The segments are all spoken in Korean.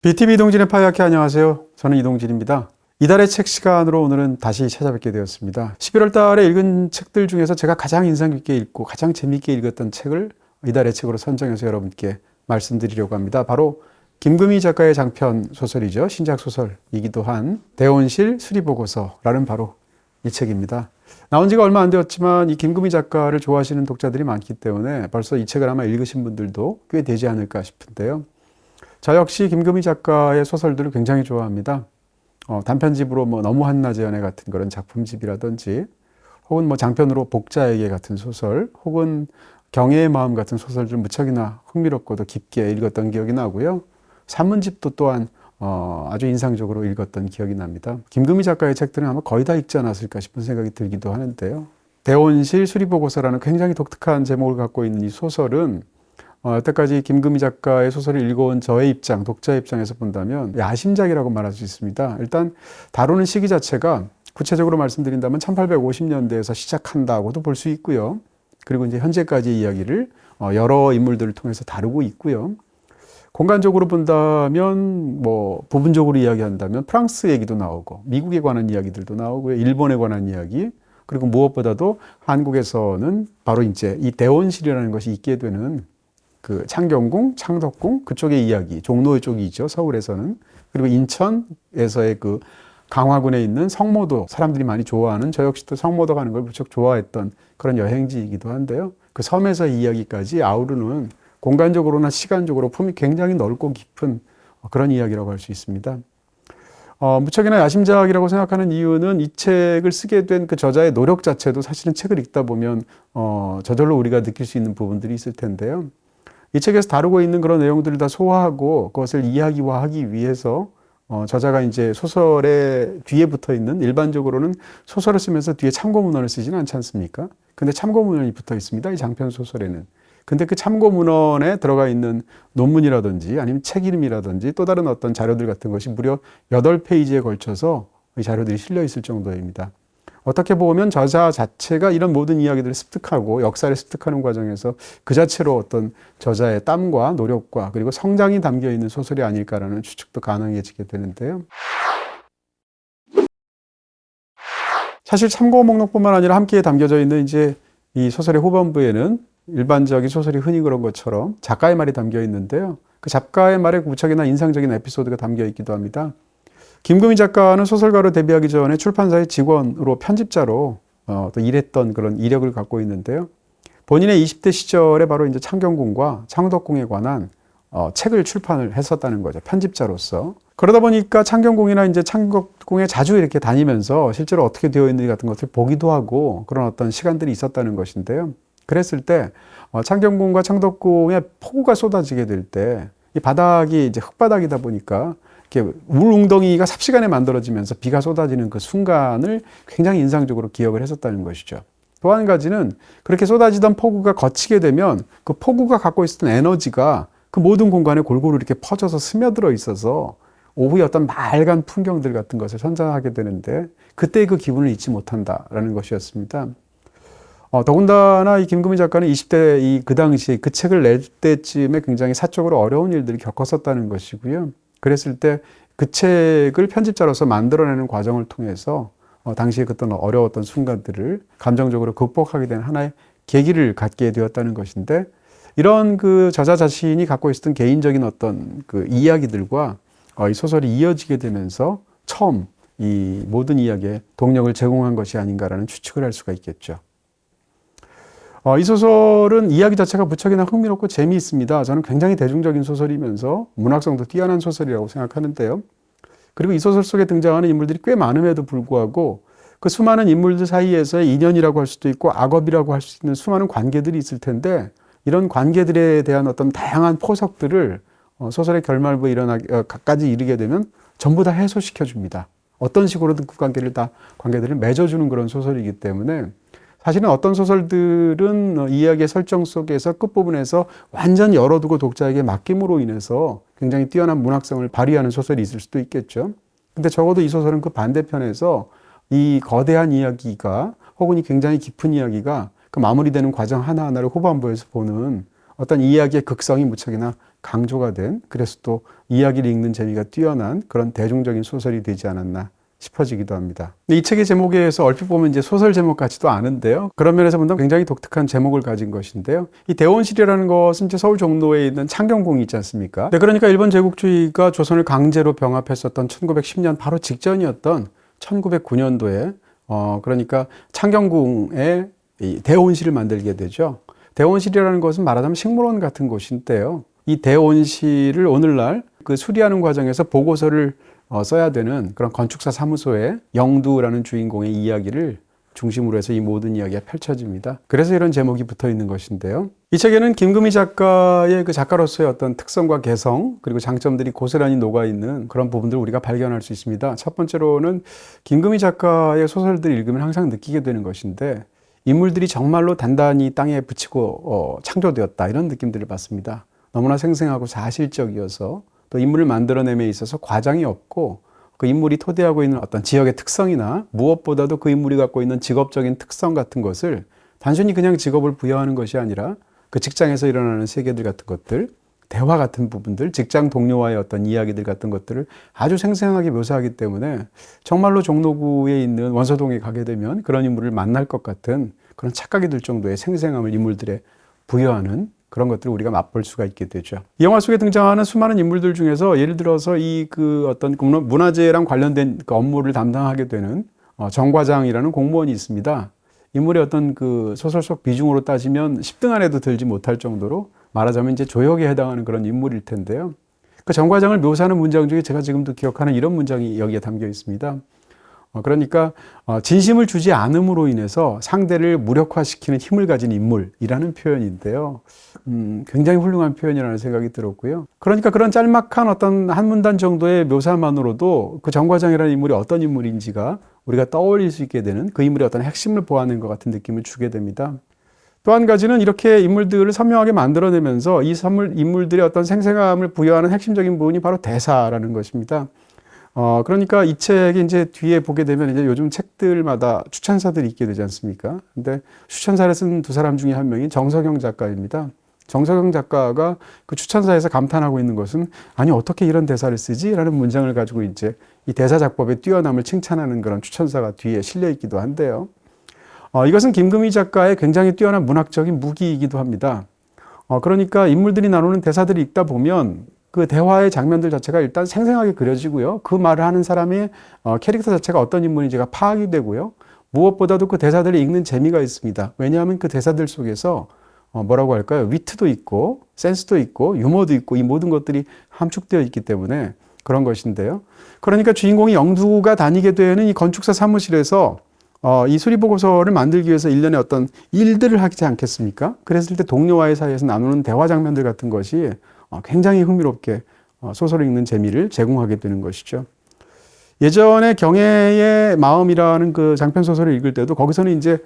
BTV 이동진의 파이아키 안녕하세요. 저는 이동진입니다. 이달의 책 시간으로 오늘은 다시 찾아뵙게 되었습니다. 11월 달에 읽은 책들 중에서 제가 가장 인상 깊게 읽고 가장 재미있게 읽었던 책을 이달의 책으로 선정해서 여러분께 말씀드리려고 합니다. 바로 김금희 작가의 장편 소설이죠. 신작 소설이기도 한 대원실 수리보고서라는 바로 이 책입니다. 나온 지가 얼마 안 되었지만 이 김금희 작가를 좋아하시는 독자들이 많기 때문에 벌써 이 책을 아마 읽으신 분들도 꽤 되지 않을까 싶은데요. 저 역시 김금희 작가의 소설들을 굉장히 좋아합니다. 단편집으로 너무 한낮의 연애 같은 그런 작품집이라든지, 혹은 장편으로 복자에게 같은 소설, 혹은 경애의 마음 같은 소설들 무척이나 흥미롭고도 깊게 읽었던 기억이 나고요. 산문집도 또한 아주 인상적으로 읽었던 기억이 납니다. 김금희 작가의 책들은 아마 거의 다 읽지 않았을까 싶은 생각이 들기도 하는데요. 대원실 수리보고서라는 굉장히 독특한 제목을 갖고 있는 이 소설은 여태까지 김금희 작가의 소설을 읽어온 저의 입장, 독자의 입장에서 본다면 야심작이라고 말할 수 있습니다. 일단 다루는 시기 자체가 구체적으로 말씀드린다면 1850년대에서 시작한다고도 볼 수 있고요. 그리고 이제 현재까지 이야기를 여러 인물들을 통해서 다루고 있고요. 공간적으로 본다면 부분적으로 이야기한다면 프랑스 얘기도 나오고 미국에 관한 이야기들도 나오고요. 일본에 관한 이야기, 그리고 무엇보다도 한국에서는 바로 이제 이 대원실이라는 것이 있게 되는 그 창경궁, 창덕궁 그쪽의 이야기, 종로 쪽이죠. 서울에서는. 그리고 인천에서의 그 강화군에 있는 성모도, 사람들이 많이 좋아하는, 저 역시도 성모도 가는 걸 무척 좋아했던 그런 여행지이기도 한데요. 그 섬에서 이야기까지 아우르는 공간적으로나 시간적으로 품이 굉장히 넓고 깊은 그런 이야기라고 할 수 있습니다. 무척이나 야심작이라고 생각하는 이유는 이 책을 쓰게 된 그 저자의 노력 자체도 사실은 책을 읽다 보면 저절로 우리가 느낄 수 있는 부분들이 있을 텐데요. 이 책에서 다루고 있는 그런 내용들을 다 소화하고 그것을 이야기화하기 위해서 저자가 이제 소설의 뒤에 붙어 있는, 일반적으로는 소설을 쓰면서 뒤에 참고문헌을 쓰지는 않지 않습니까? 근데 참고문헌이 붙어 있습니다. 이 장편 소설에는. 근데 그 참고문헌에 들어가 있는 논문이라든지 아니면 책 이름이라든지 또 다른 어떤 자료들 같은 것이 무려 8페이지에 걸쳐서 이 자료들이 실려 있을 정도입니다. 어떻게 보면 저자 자체가 이런 모든 이야기들을 습득하고 역사를 습득하는 과정에서 그 자체로 어떤 저자의 땀과 노력과 그리고 성장이 담겨 있는 소설이 아닐까라는 추측도 가능해지게 되는데요. 사실 참고 목록뿐만 아니라 함께 담겨져 있는 이제 이 소설의 후반부에는 일반적인 소설이 흔히 그런 것처럼 작가의 말이 담겨 있는데요. 그 작가의 말에 무척이나 인상적인 에피소드가 담겨 있기도 합니다. 김금희 작가는 소설가로 데뷔하기 전에 출판사의 직원으로 편집자로 또 일했던 그런 이력을 갖고 있는데요. 본인의 20대 시절에 바로 이제 창경궁과 창덕궁에 관한 책을 출판을 했었다는 거죠. 편집자로서. 그러다 보니까 창경궁이나 이제 창덕궁에 자주 이렇게 다니면서 실제로 어떻게 되어 있는지 같은 것을 보기도 하고 그런 어떤 시간들이 있었다는 것인데요. 그랬을 때 창경궁과 창덕궁에 폭우가 쏟아지게 될 때 이 바닥이 이제 흙바닥이다 보니까 이렇게 물 웅덩이가 삽시간에 만들어지면서 비가 쏟아지는 그 순간을 굉장히 인상적으로 기억을 했었다는 것이죠. 또 한 가지는 그렇게 쏟아지던 폭우가 거치게 되면 그 폭우가 갖고 있었던 에너지가 그 모든 공간에 골고루 이렇게 퍼져서 스며들어 있어서 오후의 어떤 맑은 풍경들 같은 것을 선사하게 되는데 그때의 그 기분을 잊지 못한다라는 것이었습니다. 더군다나 이 김금희 작가는 20대 그 당시에 그 책을 낼 때쯤에 굉장히 사적으로 어려운 일들을 겪었었다는 것이고요. 그랬을 때 그 책을 편집자로서 만들어내는 과정을 통해서 당시에 그떤 어려웠던 순간들을 감정적으로 극복하게 된 하나의 계기를 갖게 되었다는 것인데, 이런 그 저자 자신이 갖고 있었던 개인적인 어떤 그 이야기들과 이 소설이 이어지게 되면서 처음 이 모든 이야기에 동력을 제공한 것이 아닌가라는 추측을 할 수가 있겠죠. 이 소설은 이야기 자체가 무척이나 흥미롭고 재미있습니다. 저는 굉장히 대중적인 소설이면서 문학성도 뛰어난 소설이라고 생각하는데요. 그리고 이 소설 속에 등장하는 인물들이 꽤 많음에도 불구하고 그 수많은 인물들 사이에서의 인연이라고 할 수도 있고 악업이라고 할 수 있는 수많은 관계들이 있을 텐데, 이런 관계들에 대한 어떤 다양한 포석들을 소설의 결말부에 까지 이르게 되면 전부 다 해소시켜 줍니다. 어떤 식으로든 그 관계들을 맺어주는 그런 소설이기 때문에 사실은 어떤 소설들은 이야기의 설정 속에서 끝부분에서 완전 열어두고 독자에게 맡김으로 인해서 굉장히 뛰어난 문학성을 발휘하는 소설이 있을 수도 있겠죠. 근데 적어도 이 소설은 그 반대편에서 이 거대한 이야기가, 혹은 이 굉장히 깊은 이야기가 그 마무리되는 과정 하나하나를 후반부에서 보는 어떤 이야기의 극성이 무척이나 강조가 된, 그래서 또 이야기를 읽는 재미가 뛰어난 그런 대중적인 소설이 되지 않았나 싶어지기도 합니다. 이 책의 제목에서 얼핏 보면 이제 소설 제목 같지도 않은데요. 그런 면에서 본다면 굉장히 독특한 제목을 가진 것인데요. 이 대원실이라는 것은 이제 서울 종로에 있는 창경궁이 있지 않습니까? 네, 그러니까 일본 제국주의가 조선을 강제로 병합했었던 1910년 바로 직전이었던 1909년도에 그러니까 창경궁에 이 대원실을 만들게 되죠. 대원실이라는 것은 말하자면 식물원 같은 곳인데요. 이 대원실을 오늘날 그 수리하는 과정에서 보고서를 써야 되는 그런 건축사 사무소의 영두라는 주인공의 이야기를 중심으로 해서 이 모든 이야기가 펼쳐집니다. 그래서 이런 제목이 붙어 있는 것인데요. 이 책에는 김금희 작가의 그 작가로서의 어떤 특성과 개성 그리고 장점들이 고스란히 녹아있는 그런 부분들을 우리가 발견할 수 있습니다. 첫 번째로는 김금희 작가의 소설들을 읽으면 항상 느끼게 되는 것인데 인물들이 정말로 단단히 땅에 붙이고 창조되었다 이런 느낌들을 받습니다. 너무나 생생하고 사실적이어서 또 인물을 만들어냄에 있어서 과장이 없고 그 인물이 토대하고 있는 어떤 지역의 특성이나 무엇보다도 그 인물이 갖고 있는 직업적인 특성 같은 것을 단순히 그냥 직업을 부여하는 것이 아니라 그 직장에서 일어나는 세계들 같은 것들, 대화 같은 부분들, 직장 동료와의 어떤 이야기들 같은 것들을 아주 생생하게 묘사하기 때문에 정말로 종로구에 있는 원서동에 가게 되면 그런 인물을 만날 것 같은 그런 착각이 들 정도의 생생함을 인물들에 부여하는 그런 것들을 우리가 맛볼 수가 있게 되죠. 이 영화 속에 등장하는 수많은 인물들 중에서 예를 들어서 이 그 어떤 문화재랑 관련된 그 업무를 담당하게 되는 정과장이라는 공무원이 있습니다. 인물의 어떤 그 소설 속 비중으로 따지면 10등 안에도 들지 못할 정도로 말하자면 이제 조역에 해당하는 그런 인물일 텐데요. 그 정과장을 묘사하는 문장 중에 제가 지금도 기억하는 이런 문장이 여기에 담겨 있습니다. 그러니까 진심을 주지 않음으로 인해서 상대를 무력화시키는 힘을 가진 인물이라는 표현인데요. 굉장히 훌륭한 표현이라는 생각이 들었고요. 그러니까 그런 짤막한 어떤 한 문단 정도의 묘사만으로도 그 정과장이라는 인물이 어떤 인물인지가 우리가 떠올릴 수 있게 되는 그 인물의 어떤 핵심을 보아낸 것 같은 느낌을 주게 됩니다. 또 한 가지는 이렇게 인물들을 선명하게 만들어내면서 이 인물들의 어떤 생생함을 부여하는 핵심적인 부분이 바로 대사라는 것입니다. 그러니까 이 책이 이제 뒤에 보게 되면 이제 요즘 책들마다 추천사들이 있게 되지 않습니까? 근데 추천사를 쓴 두 사람 중에 한 명이 정석영 작가입니다. 정석영 작가가 그 추천사에서 감탄하고 있는 것은 아니 어떻게 이런 대사를 쓰지? 라는 문장을 가지고 이제 이 대사 작법의 뛰어남을 칭찬하는 그런 추천사가 뒤에 실려 있기도 한데요. 이것은 김금희 작가의 굉장히 뛰어난 문학적인 무기이기도 합니다. 그러니까 인물들이 나누는 대사들을 읽다 보면 그 대화의 장면들 자체가 일단 생생하게 그려지고요. 그 말을 하는 사람의 캐릭터 자체가 어떤 인물인지가 파악이 되고요. 무엇보다도 그 대사들을 읽는 재미가 있습니다. 왜냐하면 그 대사들 속에서 뭐라고 할까요? 위트도 있고 센스도 있고 유머도 있고 이 모든 것들이 함축되어 있기 때문에 그런 것인데요. 그러니까 주인공이 영두가 다니게 되는 이 건축사 사무실에서 이 수리보고서를 만들기 위해서 일련의 어떤 일들을 하지 않겠습니까? 그랬을 때 동료와의 사이에서 나누는 대화 장면들 같은 것이 굉장히 흥미롭게 소설을 읽는 재미를 제공하게 되는 것이죠. 예전에 경애의 마음이라는 그 장편 소설을 읽을 때도 거기서는 이제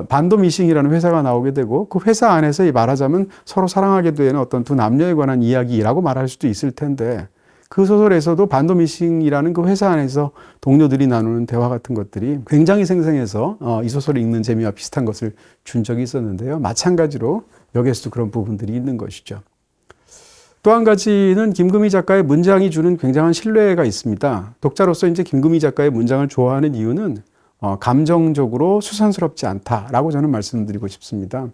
반도미싱이라는 회사가 나오게 되고 그 회사 안에서 말하자면 서로 사랑하게 되는 어떤 두 남녀에 관한 이야기라고 말할 수도 있을 텐데 그 소설에서도 반도미싱이라는 그 회사 안에서 동료들이 나누는 대화 같은 것들이 굉장히 생생해서 이 소설을 읽는 재미와 비슷한 것을 준 적이 있었는데요. 마찬가지로 여기에서도 그런 부분들이 있는 것이죠. 또 한 가지는 김금희 작가의 문장이 주는 굉장한 신뢰가 있습니다. 독자로서 이제 김금희 작가의 문장을 좋아하는 이유는 감정적으로 수선스럽지 않다라고 저는 말씀드리고 싶습니다.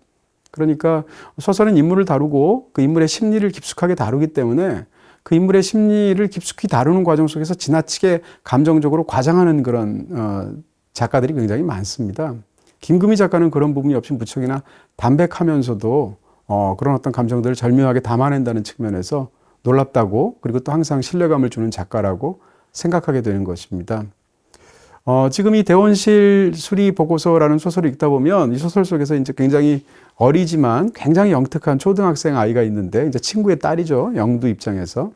그러니까 소설은 인물을 다루고 그 인물의 심리를 깊숙하게 다루기 때문에 그 인물의 심리를 깊숙이 다루는 과정 속에서 지나치게 감정적으로 과장하는 그런 작가들이 굉장히 많습니다. 김금희 작가는 그런 부분이 없이 무척이나 담백하면서도 그런 어떤 감정들을 절묘하게 담아낸다는 측면에서 놀랍다고 그리고 또 항상 신뢰감을 주는 작가라고 생각하게 되는 것입니다. 지금 이 대원실 수리 보고서라는 소설을 읽다 보면 이 소설 속에서 이제 굉장히 어리지만 굉장히 영특한 초등학생 아이가 있는데 이제 친구의 딸이죠. 영두 입장에서.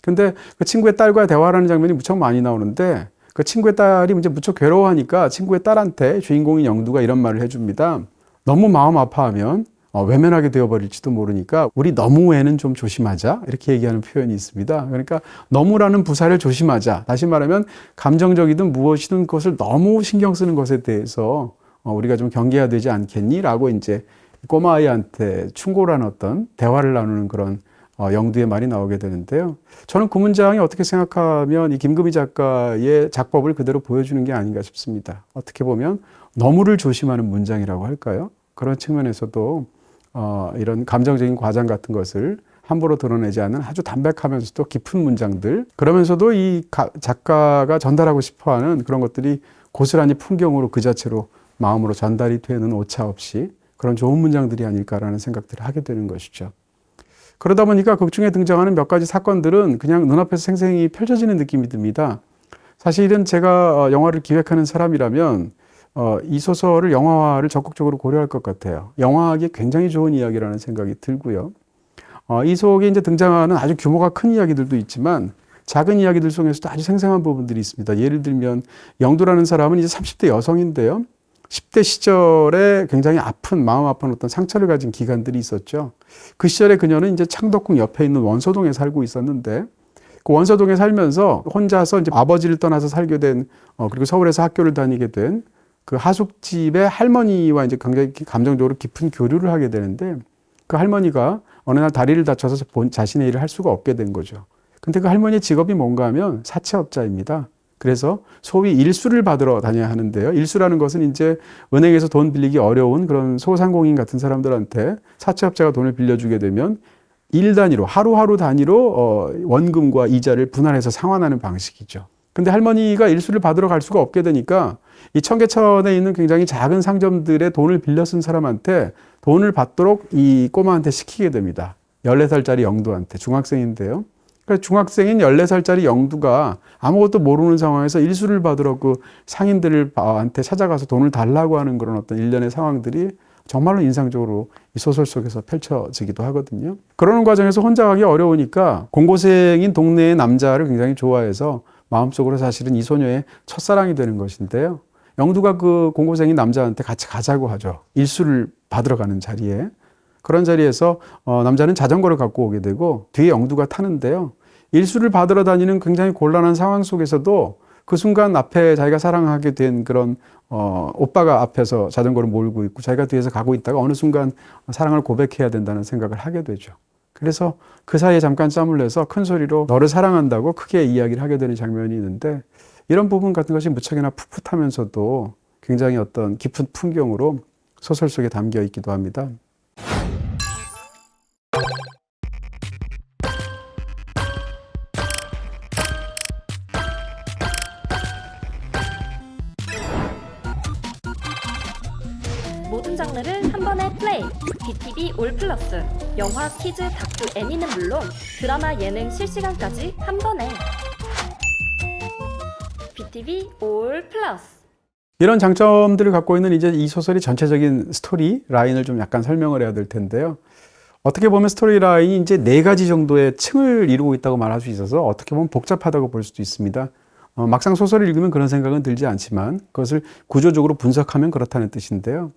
근데 그 친구의 딸과 대화하는 장면이 무척 많이 나오는데 그 친구의 딸이 이제 무척 괴로워하니까 친구의 딸한테 주인공인 영두가 이런 말을 해줍니다. 너무 마음 아파하면 외면하게 되어버릴지도 모르니까 우리 너무에는 좀 조심하자 이렇게 얘기하는 표현이 있습니다. 그러니까 너무라는 부사를 조심하자. 다시 말하면 감정적이든 무엇이든 그것을 너무 신경 쓰는 것에 대해서 우리가 좀 경계해야 되지 않겠니? 라고 이제 꼬마 아이한테 충고를 하는 어떤 대화를 나누는 그런 영두의 말이 나오게 되는데요. 저는 그 문장이 어떻게 생각하면 이 김금희 작가의 작법을 그대로 보여주는 게 아닌가 싶습니다. 어떻게 보면 너무를 조심하는 문장이라고 할까요? 그런 측면에서도 이런 감정적인 과장 같은 것을 함부로 드러내지 않는 아주 담백하면서도 깊은 문장들, 그러면서도 이 작가가 전달하고 싶어하는 그런 것들이 고스란히 풍경으로 그 자체로 마음으로 전달이 되는 오차 없이 그런 좋은 문장들이 아닐까라는 생각들을 하게 되는 것이죠. 그러다 보니까 극 중에 등장하는 몇 가지 사건들은 그냥 눈앞에서 생생히 펼쳐지는 느낌이 듭니다. 사실은 제가 영화를 기획하는 사람이라면 이 소설을 영화화를 적극적으로 고려할 것 같아요. 영화하기 굉장히 좋은 이야기라는 생각이 들고요. 이 속에 이제 등장하는 아주 규모가 큰 이야기들도 있지만 작은 이야기들 속에서도 아주 생생한 부분들이 있습니다. 예를 들면 영두라는 사람은 이제 30대 여성인데요. 10대 시절에 굉장히 마음 아픈 어떤 상처를 가진 기간들이 있었죠. 그 시절에 그녀는 이제 창덕궁 옆에 있는 원서동에 살고 있었는데 그 원서동에 살면서 혼자서 이제 아버지를 떠나서 살게 된, 그리고 서울에서 학교를 다니게 된 그 하숙집의 할머니와 이제 굉장히 감정적으로 깊은 교류를 하게 되는데 그 할머니가 어느 날 다리를 다쳐서 자신의 일을 할 수가 없게 된 거죠. 근데 그 할머니의 직업이 뭔가 하면 사채업자입니다. 그래서 소위 일수를 받으러 다녀야 하는데요. 일수라는 것은 이제 은행에서 돈 빌리기 어려운 그런 소상공인 같은 사람들한테 사채업자가 돈을 빌려주게 되면 일 단위로, 하루하루 단위로 원금과 이자를 분할해서 상환하는 방식이죠. 근데 할머니가 일수를 받으러 갈 수가 없게 되니까 이 청계천에 있는 굉장히 작은 상점들의 돈을 빌려 쓴 사람한테 돈을 받도록 이 꼬마한테 시키게 됩니다. 14살짜리 영두한테, 중학생인데요. 그러니까 중학생인 14살짜리 영두가 아무것도 모르는 상황에서 일수를 받으러 그 상인들한테 찾아가서 돈을 달라고 하는 그런 어떤 일련의 상황들이 정말로 인상적으로 이 소설 속에서 펼쳐지기도 하거든요. 그러는 과정에서 혼자 가기 어려우니까 공고생인 동네의 남자를 굉장히 좋아해서 마음속으로 사실은 이 소녀의 첫사랑이 되는 것인데요. 영두가 그 공고생인 남자한테 같이 가자고 하죠. 일수를 받으러 가는 자리에. 그런 자리에서 남자는 자전거를 갖고 오게 되고 뒤에 영두가 타는데요. 일수를 받으러 다니는 굉장히 곤란한 상황 속에서도 그 순간 앞에 자기가 사랑하게 된 그런 오빠가 앞에서 자전거를 몰고 있고 자기가 뒤에서 가고 있다가 어느 순간 사랑을 고백해야 된다는 생각을 하게 되죠. 그래서 그 사이에 잠깐 짬을 내서 큰 소리로 너를 사랑한다고 크게 이야기를 하게 되는 장면이 있는데 이런 부분 같은 것이 무척이나 풋풋하면서도 굉장히 어떤 깊은 풍경으로 소설 속에 담겨 있기도 합니다. 모든 장르를 한 번에 플레이. BTV 올 플러스. 영화, 퀴즈, 다큐, 애니는 물론 드라마, 예능, 실시간까지 한 번에. BTV 올 플러스. 이런 장점들을 갖고 있는 이제 이 소설이 전체적인 스토리 라인을 좀 약간 설명을 해야 될 텐데요. 어떻게 보면 스토리 라인이 이제 4가지 정도의 층을 이루고 있다고 말할 수 있어서 어떻게 보면 복잡하다고 볼 수도 있습니다. 막상 소설을 읽으면 그런 생각은 들지 않지만 그것을 구조적으로 분석하면 그렇다는 뜻인데요.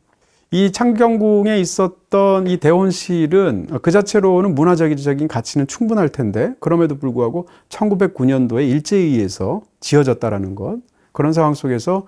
이 창경궁에 있었던 이 대원실은 그 자체로는 문화적인 가치는 충분할 텐데 그럼에도 불구하고 1909년도에 일제에 의해서 지어졌다라는 것. 그런 상황 속에서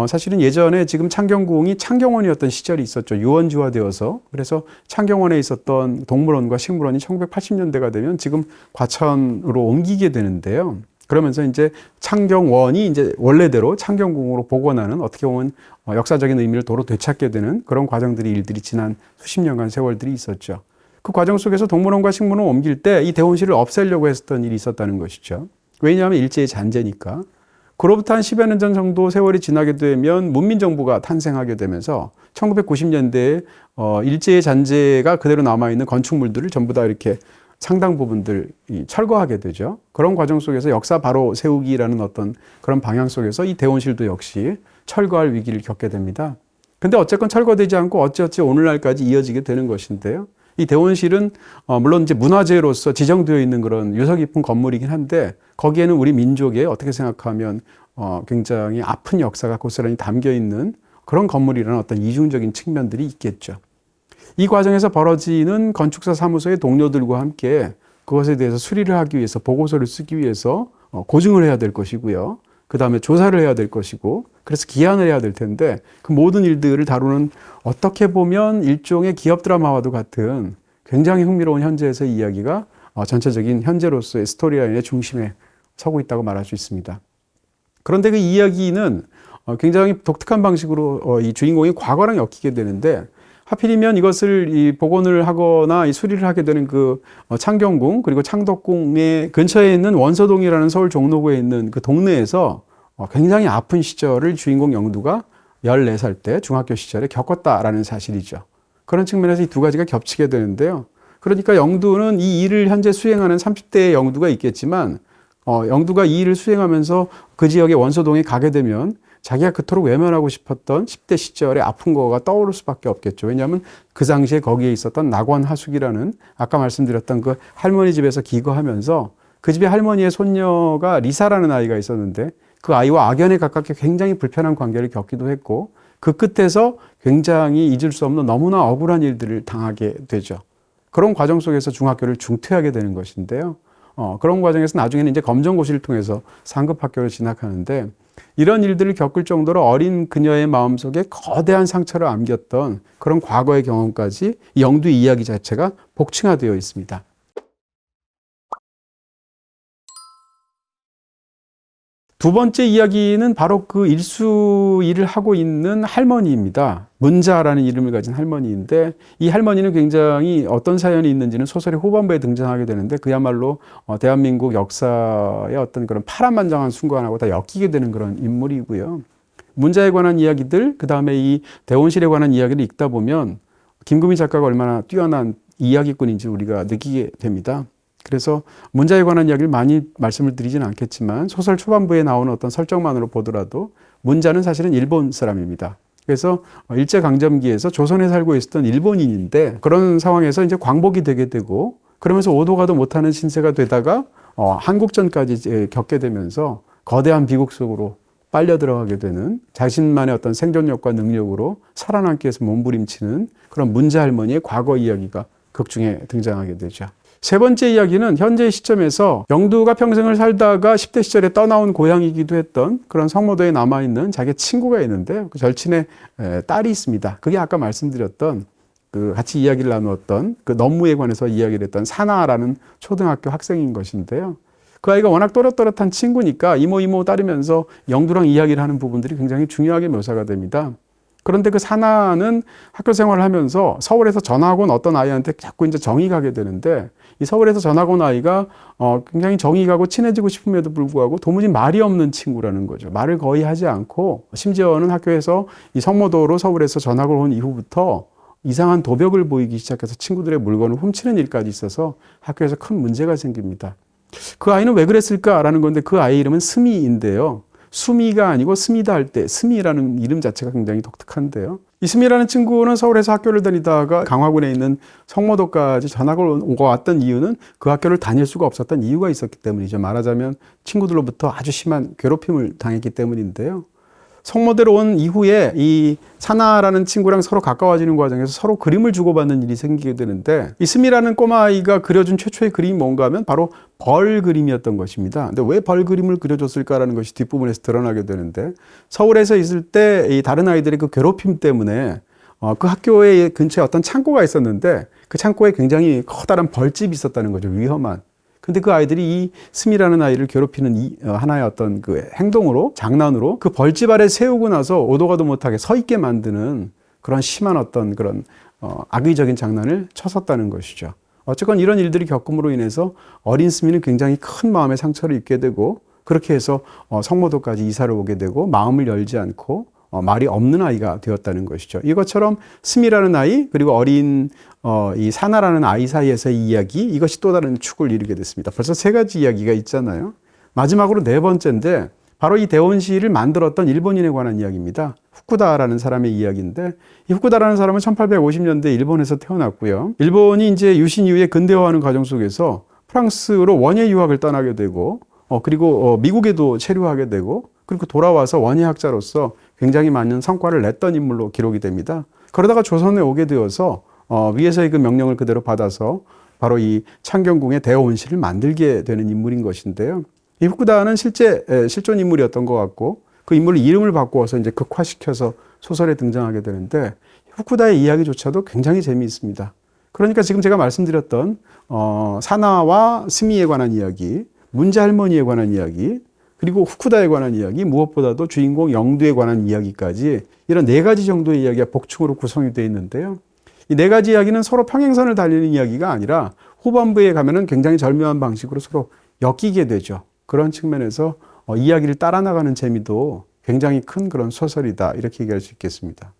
사실은 예전에 지금 창경궁이 창경원이었던 시절이 있었죠. 유원지화되어서. 그래서 창경원에 있었던 동물원과 식물원이 1980년대가 되면 지금 과천으로 옮기게 되는데요. 그러면서 이제 창경원이 이제 원래대로 창경궁으로 복원하는 어떻게 보면 역사적인 의미를 도로 되찾게 되는 그런 과정들이 일들이 지난 수십 년간 세월들이 있었죠. 그 과정 속에서 동물원과 식물원을 옮길 때 이 대원실을 없애려고 했었던 일이 있었다는 것이죠. 왜냐하면 일제의 잔재니까. 그로부터 한 10여 년 전 정도 세월이 지나게 되면 문민정부가 탄생하게 되면서 1990년대에 일제의 잔재가 그대로 남아있는 건축물들을 전부 다 이렇게 상당 부분들 철거하게 되죠. 그런 과정 속에서 역사 바로 세우기라는 어떤 그런 방향 속에서 이 대원실도 역시 철거할 위기를 겪게 됩니다. 근데 어쨌건 철거되지 않고 어찌어찌 오늘날까지 이어지게 되는 것인데요. 이 대원실은 물론 이제 문화재로서 지정되어 있는 그런 유서 깊은 건물이긴 한데 거기에는 우리 민족의 어떻게 생각하면 굉장히 아픈 역사가 고스란히 담겨 있는 그런 건물이라는 어떤 이중적인 측면들이 있겠죠. 이 과정에서 벌어지는 건축사 사무소의 동료들과 함께 그것에 대해서 수리를 하기 위해서 보고서를 쓰기 위해서 고증을 해야 될 것이고요. 그 다음에 조사를 해야 될 것이고 그래서 기한을 해야 될 텐데 그 모든 일들을 다루는 어떻게 보면 일종의 기업 드라마와도 같은 굉장히 흥미로운 현재에서의 이야기가 전체적인 현재로서의 스토리라인의 중심에 서고 있다고 말할 수 있습니다. 그런데 그 이야기는 굉장히 독특한 방식으로 이 주인공이 과거랑 엮이게 되는데, 하필이면 이것을 이 복원을 하거나 이 수리를 하게 되는 그 창경궁 그리고 창덕궁의 근처에 있는 원서동이라는 서울 종로구에 있는 그 동네에서 굉장히 아픈 시절을 주인공 영두가 14살 때 중학교 시절에 겪었다라는 사실이죠. 그런 측면에서 이 두 가지가 겹치게 되는데요. 그러니까 영두는 이 일을 현재 수행하는 30대의 영두가 있겠지만, 영두가 이 일을 수행하면서 그 지역의 원서동에 가게 되면 자기가 그토록 외면하고 싶었던 10대 시절의 아픈 거가 떠오를 수밖에 없겠죠. 왜냐하면 그 당시에 거기에 있었던 낙원하숙이라는 아까 말씀드렸던 그 할머니 집에서 기거하면서 그 집에 할머니의 손녀가 리사라는 아이가 있었는데 그 아이와 악연에 가깝게 굉장히 불편한 관계를 겪기도 했고, 그 끝에서 굉장히 잊을 수 없는 너무나 억울한 일들을 당하게 되죠. 그런 과정 속에서 중학교를 중퇴하게 되는 것인데요. 그런 과정에서 나중에는 이제 검정고시를 통해서 상급학교로 진학하는데, 이런 일들을 겪을 정도로 어린 그녀의 마음속에 거대한 상처를 안겼던 그런 과거의 경험까지 이 영두의 이야기 자체가 복층화되어 있습니다. 두 번째 이야기는 바로 그 일수일을 하고 있는 할머니입니다. 문자라는 이름을 가진 할머니인데, 이 할머니는 굉장히 어떤 사연이 있는지는 소설의 후반부에 등장하게 되는데, 그야말로 대한민국 역사의 어떤 그런 파란만장한 순간하고 다 엮이게 되는 그런 인물이고요. 문자에 관한 이야기들, 그 다음에 이 대원실에 관한 이야기를 읽다 보면 김금희 작가가 얼마나 뛰어난 이야기꾼인지 우리가 느끼게 됩니다. 그래서 문자에 관한 이야기를 많이 말씀을 드리진 않겠지만, 소설 초반부에 나오는 어떤 설정만으로 보더라도 문자는 사실은 일본 사람입니다. 그래서 일제강점기에서 조선에 살고 있었던 일본인인데, 그런 상황에서 이제 광복이 되게 되고, 그러면서 오도 가도 못하는 신세가 되다가 한국전까지 겪게 되면서 거대한 비극 속으로 빨려 들어가게 되는, 자신만의 어떤 생존력과 능력으로 살아남기 위해서 몸부림치는 그런 문자 할머니의 과거 이야기가 극중에 등장하게 되죠. 세 번째 이야기는 현재 시점에서 영두가 평생을 살다가 10대 시절에 떠나온 고향이기도 했던 그런 성모도에 남아있는 자기 친구가 있는데, 그 절친의 딸이 있습니다. 그게 아까 말씀드렸던 그 같이 이야기를 나누었던 그 너무에 관해서 이야기를 했던 사나라는 초등학교 학생인 것인데요. 그 아이가 워낙 또렷또렷한 친구니까 이모 따르면서 영두랑 이야기를 하는 부분들이 굉장히 중요하게 묘사가 됩니다. 그런데 그 사나는 학교 생활을 하면서 서울에서 전학 온 어떤 아이한테 자꾸 이제 정이 가게 되는데, 이 서울에서 전학 온 아이가 굉장히 정이 가고 친해지고 싶음에도 불구하고 도무지 말이 없는 친구라는 거죠. 말을 거의 하지 않고, 심지어는 학교에서 이 성모도로 서울에서 전학을 온 이후부터 이상한 도벽을 보이기 시작해서 친구들의 물건을 훔치는 일까지 있어서 학교에서 큰 문제가 생깁니다. 그 아이는 왜 그랬을까라는 건데, 그 아이 이름은 스미인데요. 수미가 아니고 스미다 할 때 스미라는 이름 자체가 굉장히 독특한데요. 이 스미라는 친구는 서울에서 학교를 다니다가 강화군에 있는 성모도까지 전학을 오고 왔던 이유는 그 학교를 다닐 수가 없었던 이유가 있었기 때문이죠. 말하자면 친구들로부터 아주 심한 괴롭힘을 당했기 때문인데요. 성모대로 온 이후에 이 사나라는 친구랑 서로 가까워지는 과정에서 서로 그림을 주고받는 일이 생기게 되는데, 이 스미라는 꼬마아이가 그려준 최초의 그림이 뭔가 하면 바로 벌 그림이었던 것입니다. 근데 왜 벌 그림을 그려줬을까라는 것이 뒷부분에서 드러나게 되는데, 서울에서 있을 때 이 다른 아이들의 그 괴롭힘 때문에 그 학교의 근처에 어떤 창고가 있었는데, 그 창고에 굉장히 커다란 벌집이 있었다는 거죠. 위험한. 근데 그 아이들이 이 스미라는 아이를 괴롭히는 하나의 어떤 그 행동으로, 장난으로 그 벌집 아래 세우고 나서 오도 가도 못하게 서 있게 만드는 그런 심한 어떤 그런 악의적인 장난을 쳤었다는 것이죠. 어쨌건 이런 일들이 겪음으로 인해서 어린 스미는 굉장히 큰 마음의 상처를 입게 되고, 그렇게 해서 성모도까지 이사를 오게 되고 마음을 열지 않고 말이 없는 아이가 되었다는 것이죠. 이것처럼 스미라는 아이, 그리고 어린 이 사나라는 아이 사이에서의 이야기, 이것이 또 다른 축을 이루게 됐습니다. 벌써 세 가지 이야기가 있잖아요. 마지막으로 네 번째인데, 바로 이 대원시를 만들었던 일본인에 관한 이야기입니다. 후쿠다라는 사람의 이야기인데, 이 후쿠다라는 사람은 1850년대 일본에서 태어났고요. 일본이 이제 유신 이후에 근대화하는 과정 속에서 프랑스로 원예 유학을 떠나게 되고, 그리고 미국에도 체류하게 되고, 그리고 돌아와서 원예학자로서 굉장히 많은 성과를 냈던 인물로 기록이 됩니다. 그러다가 조선에 오게 되어서 위에서의 그 명령을 그대로 받아서 바로 이 창경궁의 대원시를 만들게 되는 인물인 것인데요. 이 후쿠다는 실제 실존 인물이었던 것 같고, 그 인물의 이름을 바꾸어서 이제 극화시켜서 소설에 등장하게 되는데, 후쿠다의 이야기조차도 굉장히 재미있습니다. 그러니까 지금 제가 말씀드렸던 사나와 스미에 관한 이야기, 문제 할머니에 관한 이야기, 그리고 후쿠다에 관한 이야기, 무엇보다도 주인공 영두에 관한 이야기까지 이런 네 가지 정도의 이야기가 복층으로 구성이 되어 있는데요. 이 네 가지 이야기는 서로 평행선을 달리는 이야기가 아니라 후반부에 가면은 굉장히 절묘한 방식으로 서로 엮이게 되죠. 그런 측면에서 이야기를 따라 나가는 재미도 굉장히 큰 그런 소설이다, 이렇게 얘기할 수 있겠습니다.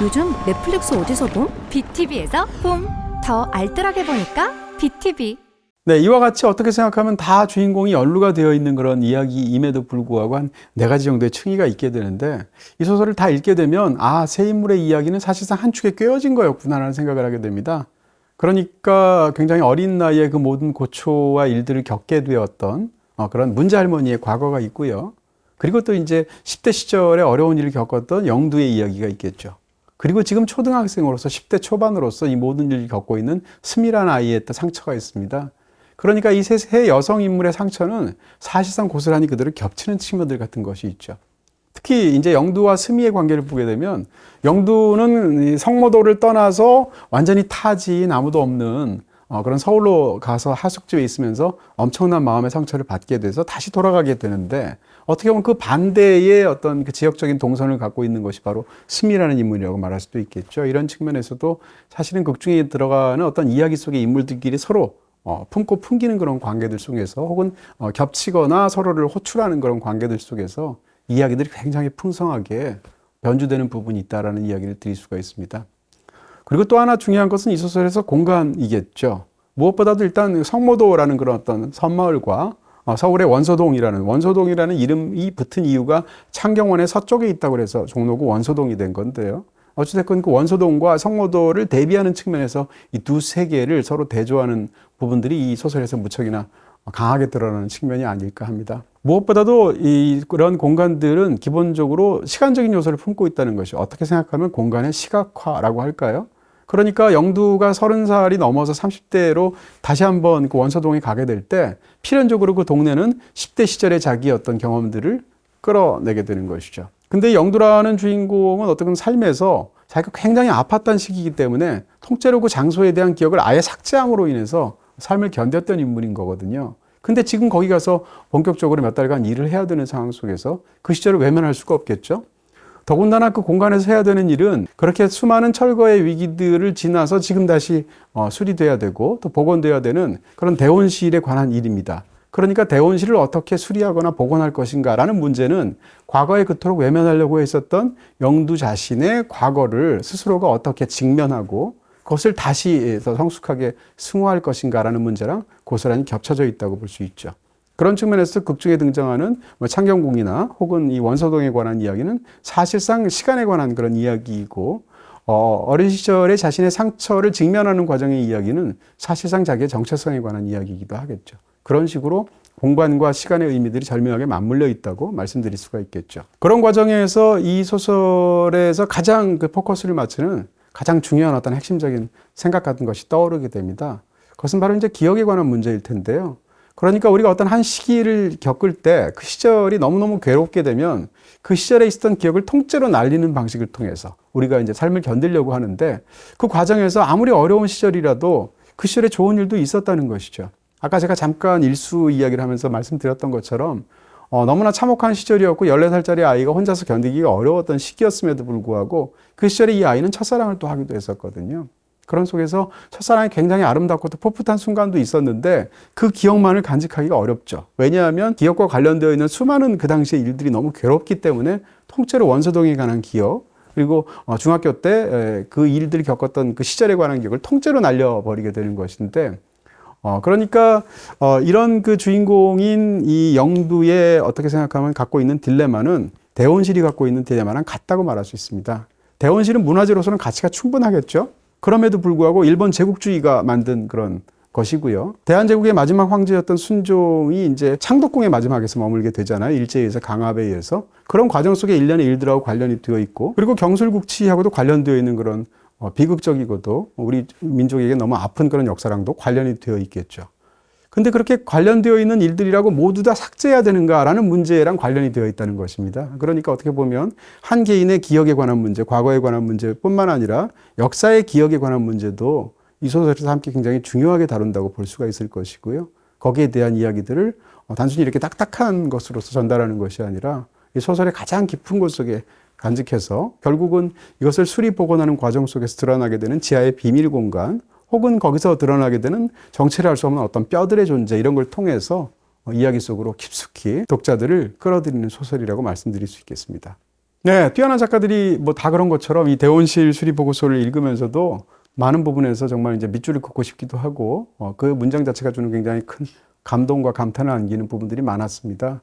요즘 넷플릭스 어디서 봄? BTV에서 봄. 더 알뜰하게 보니까 BTV. 네, 이와 같이 어떻게 생각하면 다 주인공이 연루가 되어 있는 그런 이야기임에도 불구하고 한 네 가지 정도의 층위가 있게 되는데, 이 소설을 다 읽게 되면 세 인물의 이야기는 사실상 한 축에 꿰어진 거였구나라는 생각을 하게 됩니다. 그러니까 굉장히 어린 나이에 그 모든 고초와 일들을 겪게 되었던 그런 문제 할머니의 과거가 있고요. 그리고 또 이제 10대 시절에 어려운 일을 겪었던 영두의 이야기가 있겠죠. 그리고 지금 초등학생으로서 10대 초반으로서 이 모든 일을 겪고 있는 스미라는 아이의 또 상처가 있습니다. 그러니까 이 세 여성 인물의 상처는 사실상 고스란히 그들을 겹치는 측면들 같은 것이 있죠. 특히 이제 영두와 스미의 관계를 보게 되면, 영두는 성모도를 떠나서 완전히 타지인 아무도 없는 그런 서울로 가서 하숙집에 있으면서 엄청난 마음의 상처를 받게 돼서 다시 돌아가게 되는데, 어떻게 보면 그 반대의 어떤 그 지역적인 동선을 갖고 있는 것이 바로 스미라는 인물이라고 말할 수도 있겠죠. 이런 측면에서도 사실은 극 중에 들어가는 어떤 이야기 속의 인물들끼리 서로 품고 풍기는 그런 관계들 속에서, 혹은 겹치거나 서로를 호출하는 그런 관계들 속에서 이야기들이 굉장히 풍성하게 변주되는 부분이 있다라는 이야기를 드릴 수가 있습니다. 그리고 또 하나 중요한 것은 이 소설에서 공간이겠죠. 무엇보다도 일단 성모도라는 그런 어떤 섬마을과 서울의 원소동이라는 이름이 붙은 이유가 창경원의 서쪽에 있다고 해서 종로구 원소동이 된 건데요. 어찌됐건 그 원소동과 성모도를 대비하는 측면에서 이 두 세계를 서로 대조하는 부분들이 이 소설에서 무척이나 강하게 드러나는 측면이 아닐까 합니다. 무엇보다도 그런 공간들은 기본적으로 시간적인 요소를 품고 있다는 것이, 어떻게 생각하면 공간의 시각화라고 할까요? 그러니까 영두가 30살이 넘어서 30대로 다시 한번 그 원서동에 가게 될 때 필연적으로 그 동네는 10대 시절의 자기의 어떤 경험들을 끌어내게 되는 것이죠. 근데 영두라는 주인공은 어떤 삶에서 자기가 굉장히 아팠던 시기이기 때문에 통째로 그 장소에 대한 기억을 아예 삭제함으로 인해서 삶을 견뎠던 인물인 거거든요. 근데 지금 거기 가서 본격적으로 몇 달간 일을 해야 되는 상황 속에서 그 시절을 외면할 수가 없겠죠. 더군다나 그 공간에서 해야 되는 일은 그렇게 수많은 철거의 위기들을 지나서 지금 다시 수리돼야 되고 또 복원돼야 되는 그런 대원실에 관한 일입니다. 그러니까 대원실을 어떻게 수리하거나 복원할 것인가라는 문제는 과거에 그토록 외면하려고 했었던 영두 자신의 과거를 스스로가 어떻게 직면하고 그것을 다시 성숙하게 승화할 것인가라는 문제랑 고스란히 겹쳐져 있다고 볼 수 있죠. 그런 측면에서 극 중에 등장하는 창경궁이나 혹은 이 원서동에 관한 이야기는 사실상 시간에 관한 그런 이야기이고, 어린 시절에 자신의 상처를 직면하는 과정의 이야기는 사실상 자기의 정체성에 관한 이야기이기도 하겠죠. 그런 식으로 공간과 시간의 의미들이 절묘하게 맞물려 있다고 말씀드릴 수가 있겠죠. 그런 과정에서 이 소설에서 가장 그 포커스를 맞추는 가장 중요한 어떤 핵심적인 생각 같은 것이 떠오르게 됩니다. 그것은 바로 이제 기억에 관한 문제일 텐데요. 그러니까 우리가 어떤 한 시기를 겪을 때 그 시절이 너무너무 괴롭게 되면 그 시절에 있었던 기억을 통째로 날리는 방식을 통해서 우리가 이제 삶을 견디려고 하는데, 그 과정에서 아무리 어려운 시절이라도 그 시절에 좋은 일도 있었다는 것이죠. 아까 제가 잠깐 일수 이야기를 하면서 말씀드렸던 것처럼 너무나 참혹한 시절이었고 14살짜리 아이가 혼자서 견디기가 어려웠던 시기였음에도 불구하고 그 시절에 이 아이는 첫사랑을 또 하기도 했었거든요. 그런 속에서 첫사랑이 굉장히 아름답고 또 풋풋한 순간도 있었는데 그 기억만을 간직하기가 어렵죠. 왜냐하면 기억과 관련되어 있는 수많은 그 당시의 일들이 너무 괴롭기 때문에 통째로 원서동에 관한 기억, 그리고 중학교 때 그 일들을 겪었던 그 시절에 관한 기억을 통째로 날려버리게 되는 것인데, 그러니까 이런 그 주인공인 이 영두의 어떻게 생각하면 갖고 있는 딜레마는 대원실이 갖고 있는 딜레마랑 같다고 말할 수 있습니다. 대원실은 문화재로서는 가치가 충분하겠죠. 그럼에도 불구하고 일본 제국주의가 만든 그런 것이고요. 대한제국의 마지막 황제였던 순종이 이제 창덕궁의 마지막에서 머물게 되잖아요. 일제에 의해서 강압에 의해서. 그런 과정 속에 일련의 일들하고 관련이 되어 있고, 그리고 경술국치하고도 관련되어 있는 그런 비극적이고도 우리 민족에게 너무 아픈 그런 역사랑도 관련이 되어 있겠죠. 근데 그렇게 관련되어 있는 일들이라고 모두 다 삭제해야 되는가라는 문제랑 관련이 되어 있다는 것입니다. 그러니까 어떻게 보면 한 개인의 기억에 관한 문제, 과거에 관한 문제뿐만 아니라 역사의 기억에 관한 문제도 이 소설에서 함께 굉장히 중요하게 다룬다고 볼 수가 있을 것이고요. 거기에 대한 이야기들을 단순히 이렇게 딱딱한 것으로서 전달하는 것이 아니라 이 소설의 가장 깊은 곳 속에 간직해서 결국은 이것을 수리복원하는 과정 속에서 드러나게 되는 지하의 비밀 공간, 혹은 거기서 드러나게 되는 정체를 알 수 없는 어떤 뼈들의 존재, 이런 걸 통해서 이야기 속으로 깊숙이 독자들을 끌어들이는 소설이라고 말씀드릴 수 있겠습니다. 네, 뛰어난 작가들이 뭐 다 그런 것처럼 이 대원실 수리보고서를 읽으면서도 많은 부분에서 정말 이제 밑줄을 긋고 싶기도 하고 그 문장 자체가 주는 굉장히 큰 감동과 감탄을 안기는 부분들이 많았습니다.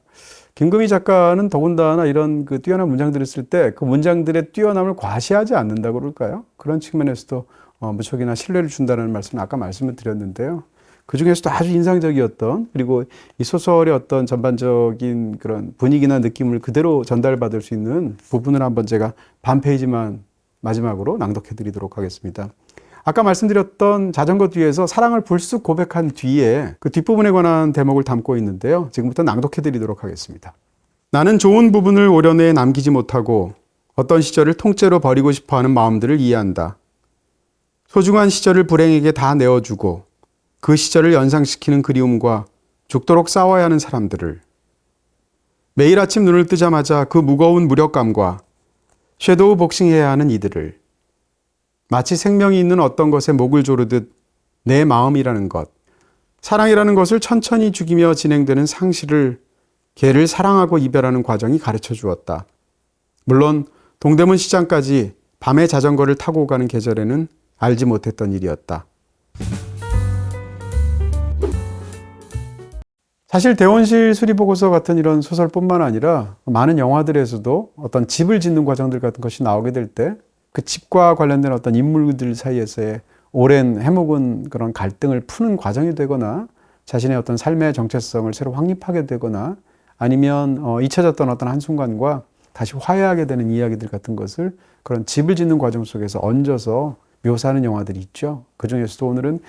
김금희 작가는 더군다나 이런 그 뛰어난 문장들을 쓸 때 그 문장들의 뛰어남을 과시하지 않는다고 그럴까요? 그런 측면에서도 무척이나 신뢰를 준다는 말씀을 아까 말씀을 드렸는데요. 그 중에서도 아주 인상적이었던, 그리고 이 소설의 어떤 전반적인 그런 분위기나 느낌을 그대로 전달받을 수 있는 부분을 한번 제가 반 페이지만 마지막으로 낭독해 드리도록 하겠습니다. 아까 말씀드렸던 자전거 뒤에서 사랑을 불쑥 고백한 뒤에 그 뒷부분에 관한 대목을 담고 있는데요. 지금부터 낭독해 드리도록 하겠습니다. 나는 좋은 부분을 오려내 남기지 못하고 어떤 시절을 통째로 버리고 싶어하는 마음들을 이해한다. 소중한 시절을 불행에게 다 내어주고 그 시절을 연상시키는 그리움과 죽도록 싸워야 하는 사람들을, 매일 아침 눈을 뜨자마자 그 무거운 무력감과 섀도우 복싱해야 하는 이들을, 마치 생명이 있는 어떤 것에 목을 조르듯 내 마음이라는 것, 사랑이라는 것을 천천히 죽이며 진행되는 상실을, 걔를 사랑하고 이별하는 과정이 가르쳐 주었다. 물론 동대문 시장까지 밤에 자전거를 타고 가는 계절에는 알지 못했던 일이었다. 사실 대원실 수리보고서 같은 이런 소설뿐만 아니라 많은 영화들에서도 어떤 집을 짓는 과정들 같은 것이 나오게 될 때 그 집과 관련된 어떤 인물들 사이에서의 오랜 해묵은 그런 갈등을 푸는 과정이 되거나 자신의 어떤 삶의 정체성을 새로 확립하게 되거나 아니면 잊혀졌던 어떤 한순간과 다시 화해하게 되는 이야기들 같은 것을 그런 집을 짓는 과정 속에서 얹어서 묘사하는 영화들이 있죠. 그 중에서도 오늘은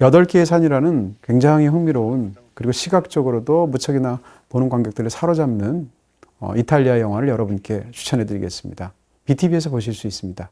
8개의 산이라는 굉장히 흥미로운, 그리고 시각적으로도 무척이나 보는 관객들을 사로잡는 이탈리아 영화를 여러분께 추천해 드리겠습니다. BTV에서 보실 수 있습니다.